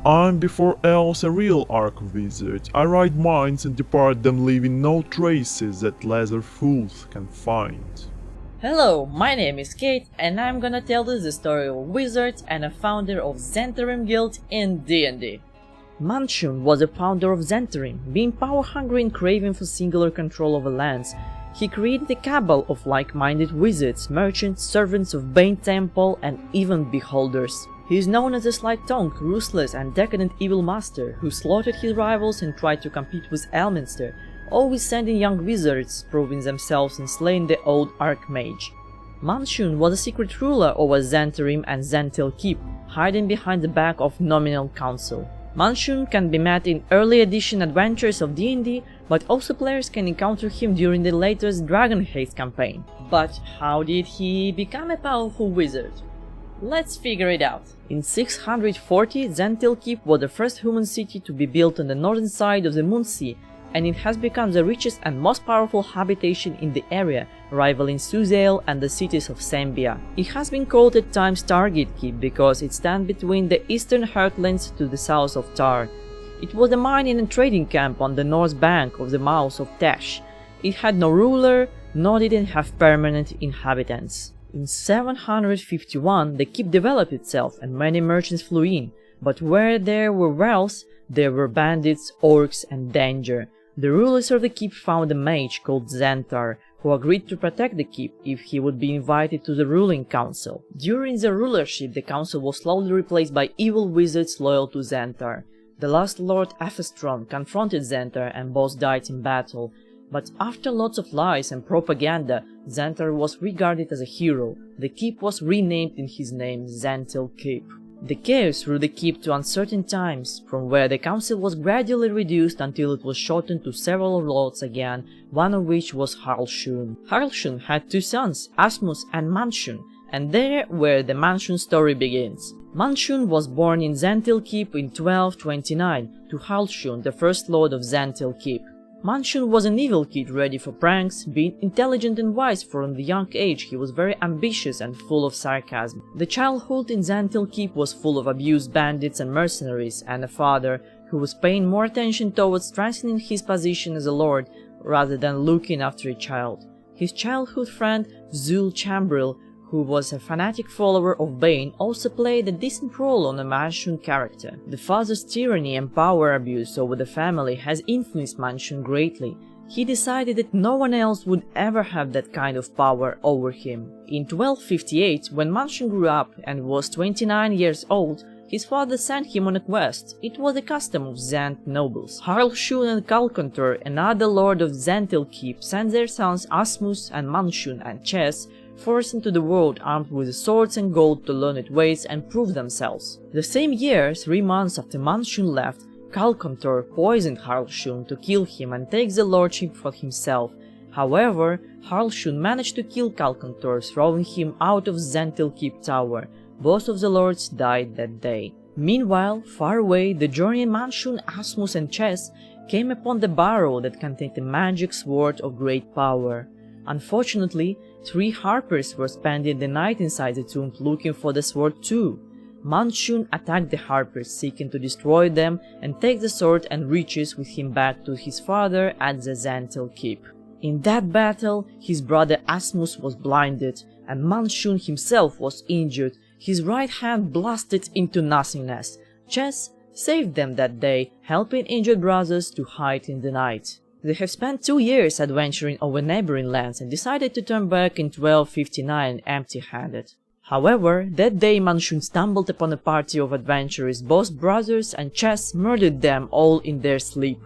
I'm before else a real Arc Wizard. I ride minds and depart them leaving no traces that lesser fools can find. Hello, my name is Kate and I'm gonna tell you the story of a wizard and a founder of Zhentarim Guild in D&D. Manshoon was a founder of Zhentarim. Being power-hungry and craving for singular control over lands, he created a cabal of like-minded wizards, merchants, servants of Bane Temple, and even beholders. He is known as a slight-tongued, ruthless, and decadent evil master who slaughtered his rivals and tried to compete with Elminster, always sending young wizards, proving themselves and slaying the old Archmage. Manshoon was a secret ruler over Zhentarim and Zhentil Keep, hiding behind the back of nominal council. Manshoon can be met in early edition adventures of D&D, but also players can encounter him during the latest Dragon Heist campaign. But how did he become a powerful wizard? Let's figure it out. In 640, Zhentil Keep was the first human city to be built on the northern side of the Moonsea, and it has become the richest and most powerful habitation in the area, rivaling Shadowdale and the cities of Sambia. It has been called at times Target Keep because it stands between the eastern heartlands to the south of Tar. It was a mining and trading camp on the north bank of the mouth of Tash. It had no ruler, nor did it have permanent inhabitants. In 751, the keep developed itself and many merchants flew in, but where there were wealth, there were bandits, orcs, and danger. The rulers of the keep found a mage called Zhentar, who agreed to protect the keep if he would be invited to the ruling council. During the rulership, the council was slowly replaced by evil wizards loyal to Zhentar. The last Lord Aphestron confronted Zhentar and both died in battle, but after lots of lies and propaganda, Zhentar was regarded as a hero. The keep was renamed in his name, Zhentil Keep. The chaos threw the keep to uncertain times, from where the council was gradually reduced until it was shortened to several lords again, one of which was Harlshun. Harlshun had two sons, Asmus and Manshoon, and there where the Manshoon story begins. Manshoon was born in Zhentil Keep in 1229 to Harlshun, the first lord of Zhentil Keep. Manshoon was an evil kid ready for pranks. Being intelligent and wise from the young age, he was very ambitious and full of sarcasm. The childhood in Zhentil Keep was full of abused bandits and mercenaries, and a father who was paying more attention towards strengthening his position as a lord rather than looking after a child. His childhood friend Zul Chambril, who was a fanatic follower of Bane, also played a decent role on a Manshoon character. The father's tyranny and power abuse over the family has influenced Manshoon greatly. He decided that no one else would ever have that kind of power over him. In 1258, when Manshoon grew up and was 29 years old, his father sent him on a quest. It was the custom of Zhent nobles. Harlshun and Kalkantor, another lord of Zhentil Keep, sent their sons Asmus and Manshoon and Chess forth into the world armed with swords and gold to learn its ways and prove themselves. The same year, 3 months after Manshoon left, Kalkantor poisoned Harlshun to kill him and take the lordship for himself. However, Harlshun managed to kill Kalkantor, throwing him out of Zhentil Keep tower. Both of the lords died that day. Meanwhile, far away, the journeying Manshoon, Asmus and Chess came upon the barrow that contained a magic sword of great power. Unfortunately, 3 harpers were spending the night inside the tomb looking for the sword too. Manshoon attacked the harpers, seeking to destroy them and take the sword and riches with him back to his father at the Zhentil Keep. In that battle, his brother Asmus was blinded, and Manshoon himself was injured. His right hand blasted into nothingness. Chess saved them that day, helping injured brothers to hide in the night. They have spent 2 years adventuring over neighboring lands and decided to turn back in 1259 empty-handed. However, that day Manshoon stumbled upon a party of adventurers. Both brothers and Chess murdered them all in their sleep.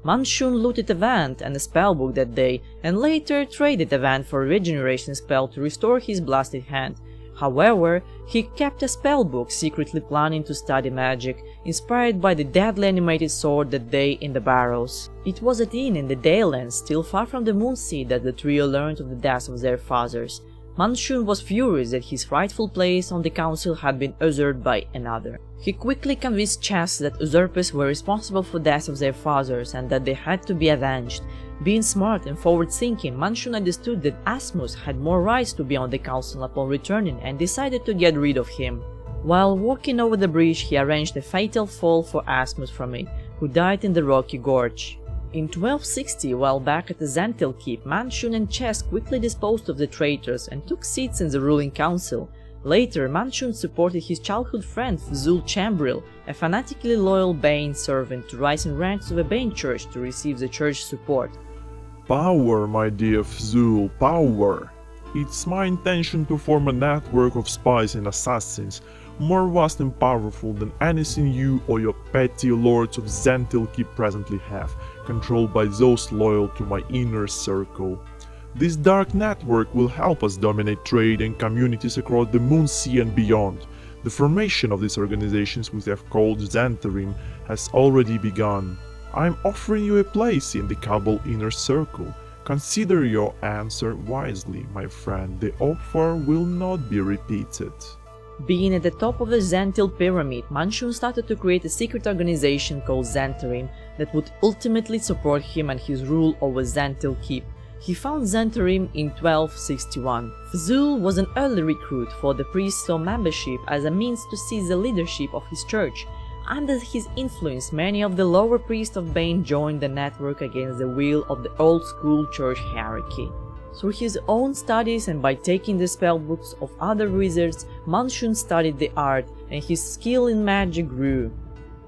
Manshoon looted a wand and a spellbook that day, and later traded the wand for a regeneration spell to restore his blasted hand. However, he kept a spellbook, secretly planning to study magic, inspired by the deadly animated sword that day in the barrows. It was at inn in the Dalelands, still far from the Moonsea, that the trio learned of the deaths of their fathers. Manshoon was furious that his rightful place on the council had been usurped by another. He quickly convinced Chess that usurpers were responsible for the deaths of their fathers and that they had to be avenged. Being smart and forward-thinking, Manshoon understood that Asmus had more rights to be on the council upon returning and decided to get rid of him. While walking over the bridge, he arranged a fatal fall for Asmus from it, who died in the rocky gorge. In 1260, while back at the Zhentil Keep, Manshoon and Chess quickly disposed of the traitors and took seats in the ruling council. Later, Manshoon supported his childhood friend Fzul Chambril, a fanatically loyal Bane servant, to rise in ranks of the Bane Church to receive the church's support. Power, my dear Fzul, power! It's my intention to form a network of spies and assassins, more vast and powerful than anything you or your petty lords of Zhentil Keep presently have, controlled by those loyal to my inner circle. This dark network will help us dominate trade and communities across the Moonsea and beyond. The formation of these organizations, which I've called Zhentarim, has already begun. I'm offering you a place in the Cabal inner circle. Consider your answer wisely, my friend. The offer will not be repeated. Being at the top of the Zhentil pyramid, Manshoon started to create a secret organization called Zhentarim that would ultimately support him and his rule over Zhentil Keep. He found Zhentarim in 1261. Fzul was an early recruit for the priest's membership as a means to seize the leadership of his church. Under his influence, many of the lower priests of Bane joined the network against the will of the old-school church hierarchy. Through his own studies and by taking the spellbooks of other wizards, Manshoon studied the art, and his skill in magic grew.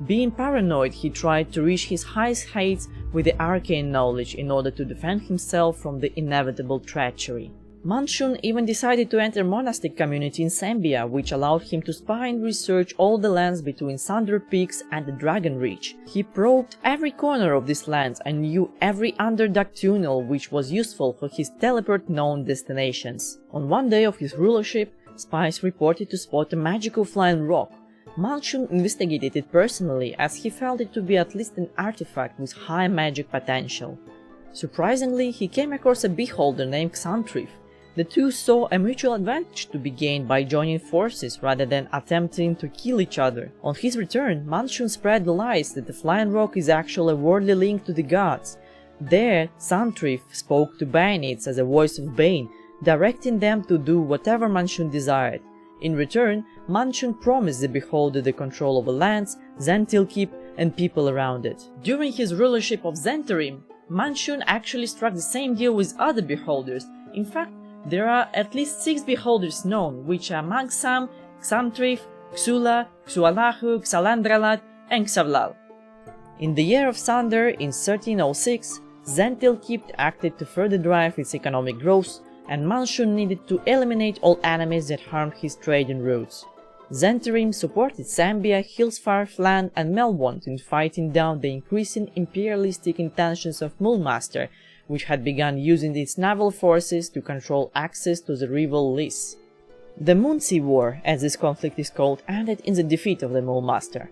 Being paranoid, he tried to reach his highest heights with the arcane knowledge in order to defend himself from the inevitable treachery. Manshoon even decided to enter monastic community in Zambia, which allowed him to spy and research all the lands between Thunder Peaks and the Dragon Reach. He probed every corner of these lands and knew every underdark tunnel, which was useful for his teleport-known destinations. On one day of his rulership, spies reported to spot a magical flying rock. Manshoon investigated it personally, as he felt it to be at least an artifact with high magic potential. Surprisingly, he came across a beholder named Xantrif. The two saw a mutual advantage to be gained by joining forces rather than attempting to kill each other. On his return, Manshoon spread the lies that the flying rock is actually a worldly link to the gods. There, Xantrif spoke to Bayanids as a voice of Bane, directing them to do whatever Manshoon desired. In return, Manshoon promised the beholder the control over lands, Zhentil Keep, and people around it. During his rulership of Zhentarim, Manshoon actually struck the same deal with other beholders. In fact, there are at least 6 beholders known, which are Magsam, Xantrif, Xula, Xualahu, Xalandralat, and Xavlal. In the Year of Thunder in 1306, Zhentil Keep acted to further drive its economic growth, and Manshoon needed to eliminate all enemies that harmed his trading routes. Zhentarim supported Zambia, Hillsfar, Flan, and Melbourne in fighting down the increasing imperialistic intentions of Mulmaster, which had begun using its naval forces to control access to the river Lys. The Moonsea War, as this conflict is called, ended in the defeat of the Mulmaster.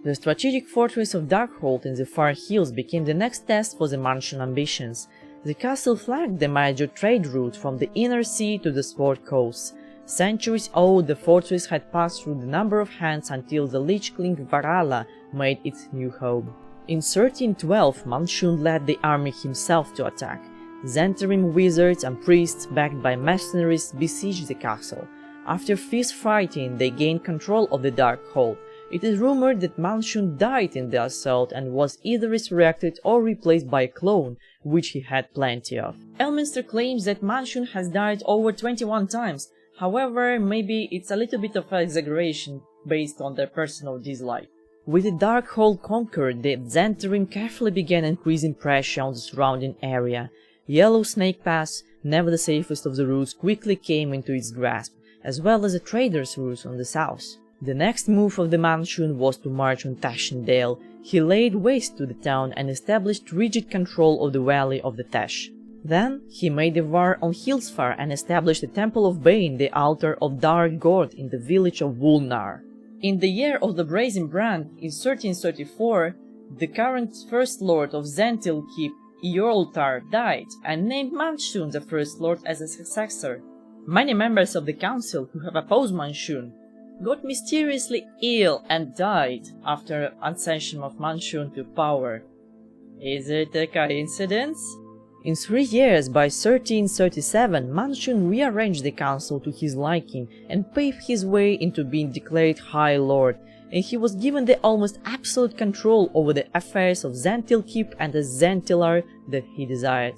The strategic fortress of Darkhold in the far hills became the next test for the Manshoon ambitions. The castle flanked the major trade route from the Inner Sea to the Sword Coast. Centuries old, the fortress had passed through a number of hands until the Lich King Varala made its new home. In 1312, Manshoon led the army himself to attack. Zhentarim wizards and priests, backed by mercenaries, besieged the castle. After fierce fighting, they gained control of the Darkhold. It is rumored that Manshoon died in the assault and was either resurrected or replaced by a clone, which he had plenty of. Elminster claims that Manshoon has died over 21 times, however, maybe it's a little bit of an exaggeration based on their personal dislike. With the Darkhold conquered, the Zhentarim carefully began increasing pressure on the surrounding area. Yellow Snake Pass, never the safest of the routes, quickly came into its grasp, as well as the traders' routes on the south. The next move of the Manshoon was to march on Tashendale. He laid waste to the town and established rigid control of the valley of the Tash. Then he made a war on Hillsfar and established the Temple of Bane, the altar of Dark God, in the village of Wulnar. In the Year of the Brazen Brand, in 1334, the current First Lord of Zhentil Keep, Eorltar, died, and named Manshoon the First Lord as a successor. Many members of the council who have opposed Manshoon got mysteriously ill and died after ascension of Manshoon to power. Is it a coincidence? In 3 years, by 1337, Manshoon rearranged the council to his liking and paved his way into being declared High Lord, and he was given the almost absolute control over the affairs of Zhentil Keep and the Zhentilar that he desired.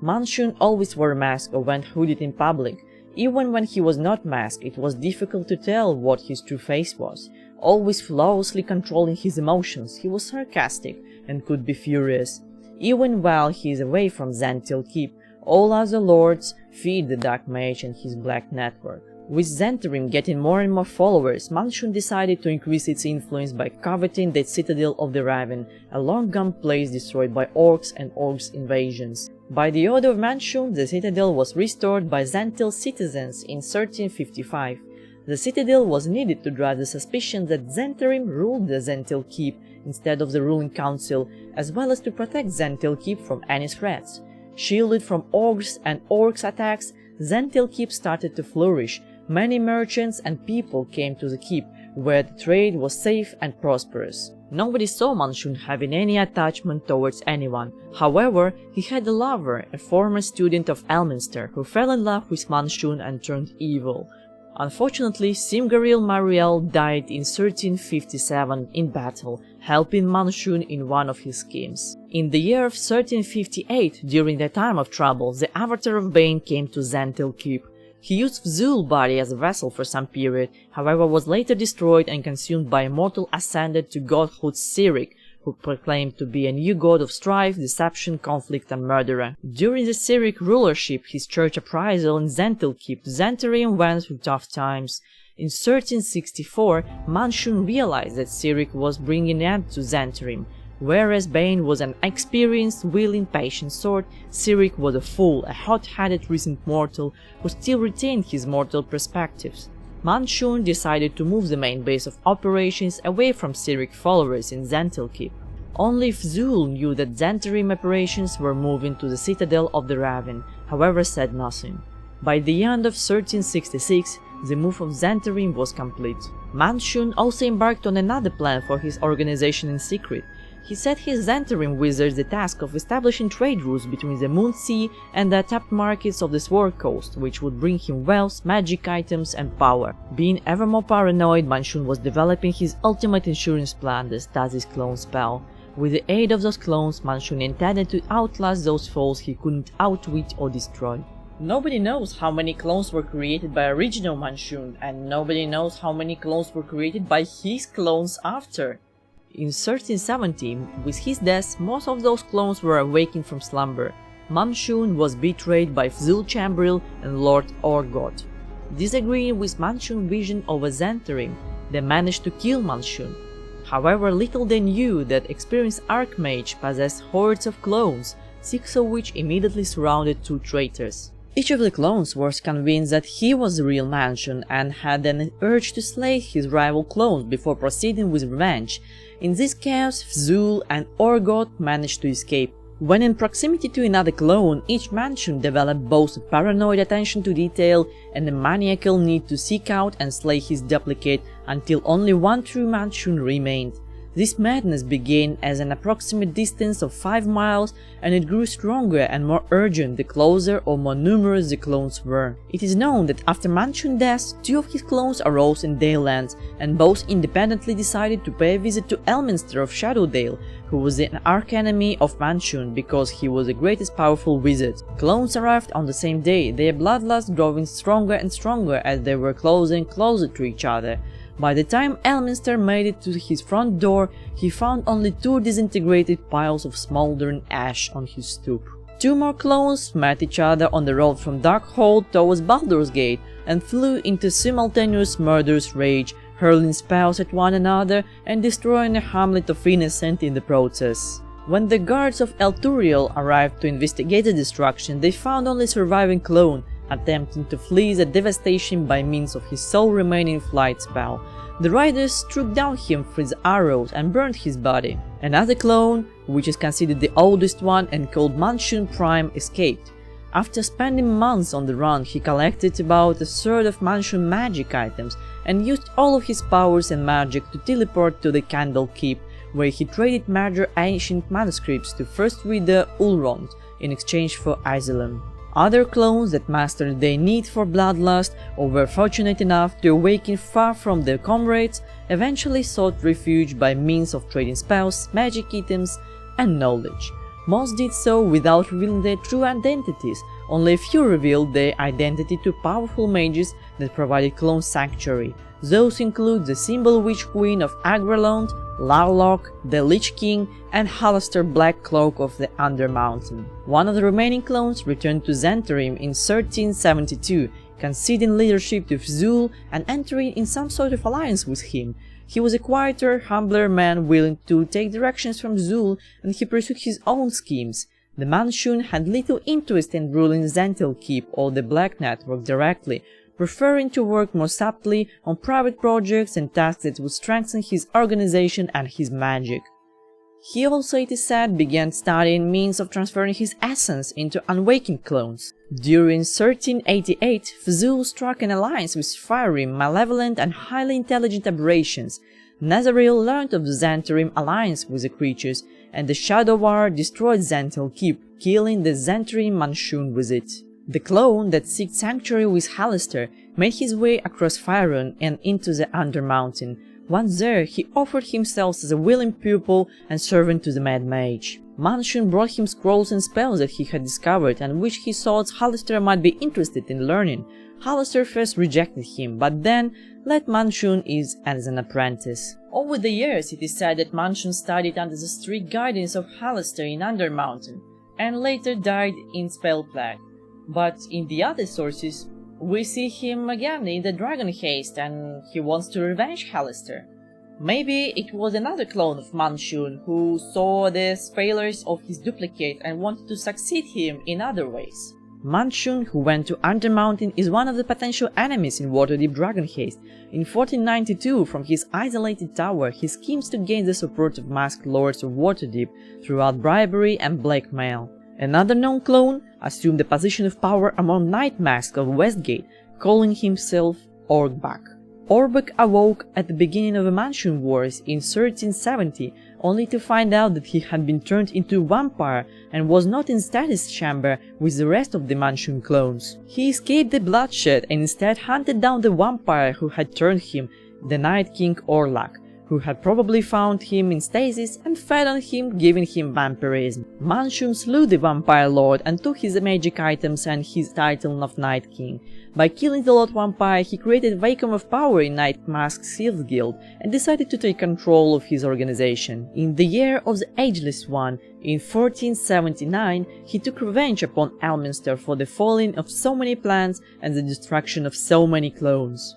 Manshoon always wore a mask or went hooded in public. Even when he was not masked, it was difficult to tell what his true face was. Always flawlessly controlling his emotions, he was sarcastic and could be furious. Even while he is away from Zhentil Keep, all other lords feed the Dark Mage and his Black Network. With Zhentarim getting more and more followers, Manshoon decided to increase its influence by coveting the Citadel of the Raven, a long-gone place destroyed by orcs and orcs invasions. By the order of Manshoon, the Citadel was restored by Zhentil citizens in 1355. The Citadel was needed to drive the suspicion that Zhentarim ruled the Zhentil Keep instead of the ruling council, as well as to protect Zhentil Keep from any threats. Shielded from ogres and orcs attacks, Zhentil Keep started to flourish. Many merchants and people came to the keep, where the trade was safe and prosperous. Nobody saw Manshoon having any attachment towards anyone. However, he had a lover, a former student of Elminster, who fell in love with Manshoon and turned evil. Unfortunately, Simgaril Mariel died in 1357 in battle, helping Manshoon in one of his schemes. In the year of 1358, during the time of trouble, the Avatar of Bane came to Zhentil Keep. He used Vzul body as a vessel for some period, however was later destroyed and consumed by a mortal ascended to godhood Cyric, who proclaimed to be a new god of strife, deception, conflict and murder. During the Cyric rulership, his church uprisal in Zhentil Keep, Zhentarim went through tough times. In 1364, Manshoon realized that Cyric was bringing an end to Zhentarim. Whereas Bane was an experienced, willing, patient sword, Cyric was a fool, a hot-headed recent mortal who still retained his mortal perspectives. Manshoon decided to move the main base of operations away from Cyric followers in Zhentil Keep. Only Vzul knew that Zhentarim operations were moving to the Citadel of the Raven, however said nothing. By the end of 1366, the move of Zhentarim was complete. Manshoon also embarked on another plan for his organization in secret. He set his Zhentarim wizards the task of establishing trade routes between the Moonsea and the tapped markets of the Sword Coast, which would bring him wealth, magic items and power. Being ever more paranoid, Manshoon was developing his ultimate insurance plan, the Stasis clone spell. With the aid of those clones, Manshoon intended to outlast those foes he couldn't outwit or destroy. Nobody knows how many clones were created by original Manshoon, and nobody knows how many clones were created by his clones after. In 1370, with his death, most of those clones were awakened from slumber. Manshoon was betrayed by Vzul Chambril and Lord Orgoth. Disagreeing with Manshoon's vision over Zhentarim, they managed to kill Manshoon. However, little they knew that experienced Archmage possessed hordes of clones, 6 of which immediately surrounded 2 traitors. Each of the clones was convinced that he was the real Manshoon and had an urge to slay his rival clones before proceeding with revenge. In this chaos, Vzul and Orgoth managed to escape. When in proximity to another clone, each Manshoon developed both a paranoid attention to detail and a maniacal need to seek out and slay his duplicate until only one true Manshoon remained. This madness began as an approximate distance of 5 miles, and it grew stronger and more urgent the closer or more numerous the clones were. It is known that after Manshoon's death, 2 of his clones arose in Dalelands, and both independently decided to pay a visit to Elminster of Shadowdale, who was an archenemy of Manshoon because he was the greatest powerful wizard. Clones arrived on the same day, their bloodlust growing stronger and stronger as they were closer and closer to each other. By the time Elminster made it to his front door, he found only 2 disintegrated piles of smoldering ash on his stoop. 2 more clones met each other on the road from Darkhold towards Baldur's Gate and flew into simultaneous murderous rage, hurling spells at one another and destroying a hamlet of innocent in the process. When the guards of Elturiel arrived to investigate the destruction, they found only surviving clone, attempting to flee the devastation by means of his sole remaining flight spell. The riders struck down him with arrows and burned his body. Another clone, which is considered the oldest one and called Manshoon Prime, escaped. After spending months on the run, he collected about a third of Manshoon magic items and used all of his powers and magic to teleport to the Candlekeep, where he traded major ancient manuscripts to First Reader Ulrond, in exchange for asylum. Other clones that mastered their need for bloodlust or were fortunate enough to awaken far from their comrades eventually sought refuge by means of trading spells, magic items, and knowledge. Most did so without revealing their true identities. Only a few revealed their identity to powerful mages that provided clone sanctuary. Those include the Symbol Witch Queen of Agrelond, Larlock, the Lich King, and Halaster Blackcloak of the Undermountain. One of the remaining clones returned to Zhentarim in 1372, conceding leadership to Fzul and entering in some sort of alliance with him. He was a quieter, humbler man willing to take directions from Zul, and he pursued his own schemes. The Manshoon had little interest in ruling Zhentil Keep or the Black Network directly, preferring to work more subtly on private projects and tasks that would strengthen his organization and his magic. He also, it is said, began studying means of transferring his essence into unawakened clones. During 1388, Fzul struck an alliance with fiery, malevolent and highly intelligent aberrations. Nazariel learned of the Zhentarim alliance with the creatures, and the Shadow War destroyed Zhentil Keep, killing the Zhentarim Manshoon with it. The clone that sought sanctuary with Halaster made his way across Faerun and into the Undermountain. Once there, he offered himself as a willing pupil and servant to the Mad Mage. Manshoon brought him scrolls and spells that he had discovered and which he thought Halaster might be interested in learning. Halaster first rejected him, but then let Manshoon in as an apprentice. Over the years, it is said that Manshoon studied under the strict guidance of Halaster in Undermountain, and later died in Spellplague. But in the other sources, we see him again in the Dragon Heist and he wants to revenge Halaster. Maybe it was another clone of Manshoon who saw the failures of his duplicate and wanted to succeed him in other ways. Manshoon, who went to Undermountain, is one of the potential enemies in Waterdeep Dragon Heist. In 1492, from his isolated tower, he schemes to gain the support of masked lords of Waterdeep throughout bribery and blackmail. Another known clone assumed the position of power among Night Masks of Westgate, calling himself Orgbak. Orgbak awoke at the beginning of the Manshoon Wars in 1370, only to find out that he had been turned into a vampire and was not in status chamber with the rest of the Manshoon clones. He escaped the bloodshed and instead hunted down the vampire who had turned him, the Night King Orlak, who had probably found him in stasis and fed on him, giving him vampirism. Manshoon slew the vampire lord and took his magic items and his title of Night King. By killing the Lord Vampire, he created a vacuum of power in Night Mask's Seals Guild and decided to take control of his organization. In the year of the Ageless One, in 1479, he took revenge upon Elminster for the falling of so many plants and the destruction of so many clones.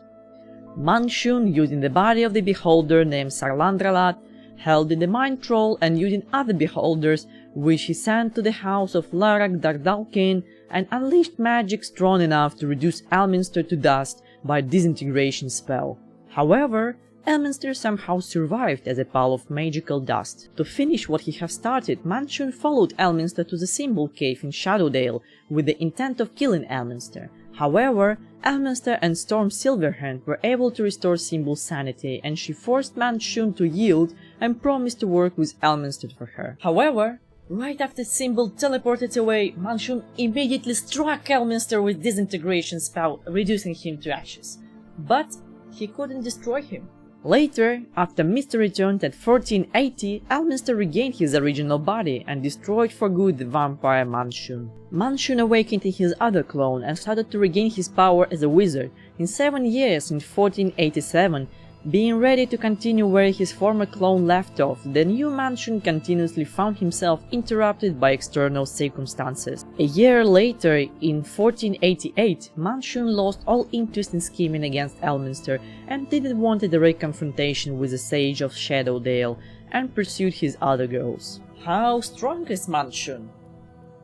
Manshoon, using the body of the beholder named Sarlandralat, held in the Mind Troll and using other beholders, which he sent to the house of Larak Dardalkin, and unleashed magic strong enough to reduce Elminster to dust by a disintegration spell. However, Elminster somehow survived as a pile of magical dust. To finish what he had started, Manshoon followed Elminster to the Symbol Cave in Shadowdale with the intent of killing Elminster. However, Elminster and Storm Silverhand were able to restore Symbol's sanity, and she forced Manshoon to yield and promised to work with Elminster for her. However, right after Symbol teleported away, Manshoon immediately struck Elminster with disintegration spell, reducing him to ashes. But he couldn't destroy him. Later, after Mr. returned at 1480, Elminster regained his original body and destroyed for good the vampire Manshoon. Manshoon awakened in his other clone and started to regain his power as a wizard. In 7 years, in 1487, being ready to continue where his former clone left off, the new Manshoon continuously found himself interrupted by external circumstances. A year later, in 1488, Manshoon lost all interest in scheming against Elminster and didn't want a direct confrontation with the Sage of Shadowdale and pursued his other goals. How strong is Manshoon?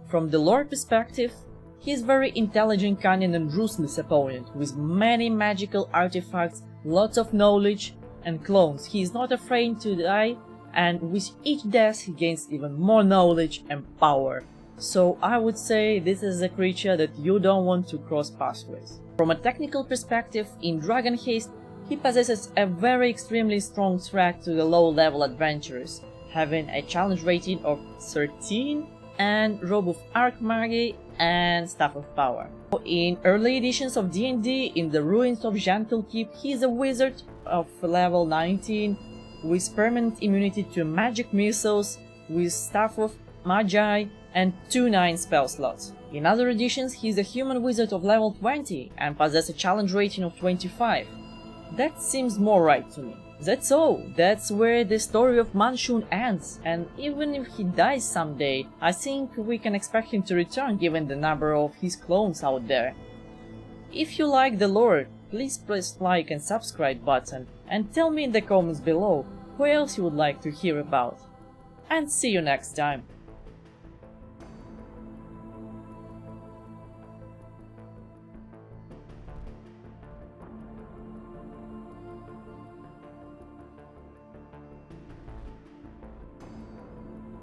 From the lore perspective, he is very intelligent, cunning and ruthless opponent with many magical artifacts, lots of knowledge and clones. He is not afraid to die, and with each death he gains even more knowledge and power. So I would say this is a creature that you don't want to cross paths with. From a technical perspective, in Dragon Heist, he possesses a very extremely strong threat to the low-level adventurers, having a challenge rating of 13 and Robe of Archmagy, and Staff of Power. In early editions of D&D, in the ruins of Zhentil Keep, he is a wizard of level 19 with permanent immunity to magic missiles, with Staff of Magi and 2 9 spell slots. In other editions, he is a human wizard of level 20 and possesses a challenge rating of 25. That seems more right to me. That's all. That's where the story of Manshoon ends, and even if he dies someday, I think we can expect him to return given the number of his clones out there. If you like the lore, please press like and subscribe button, and tell me in the comments below who else you would like to hear about. And see you next time.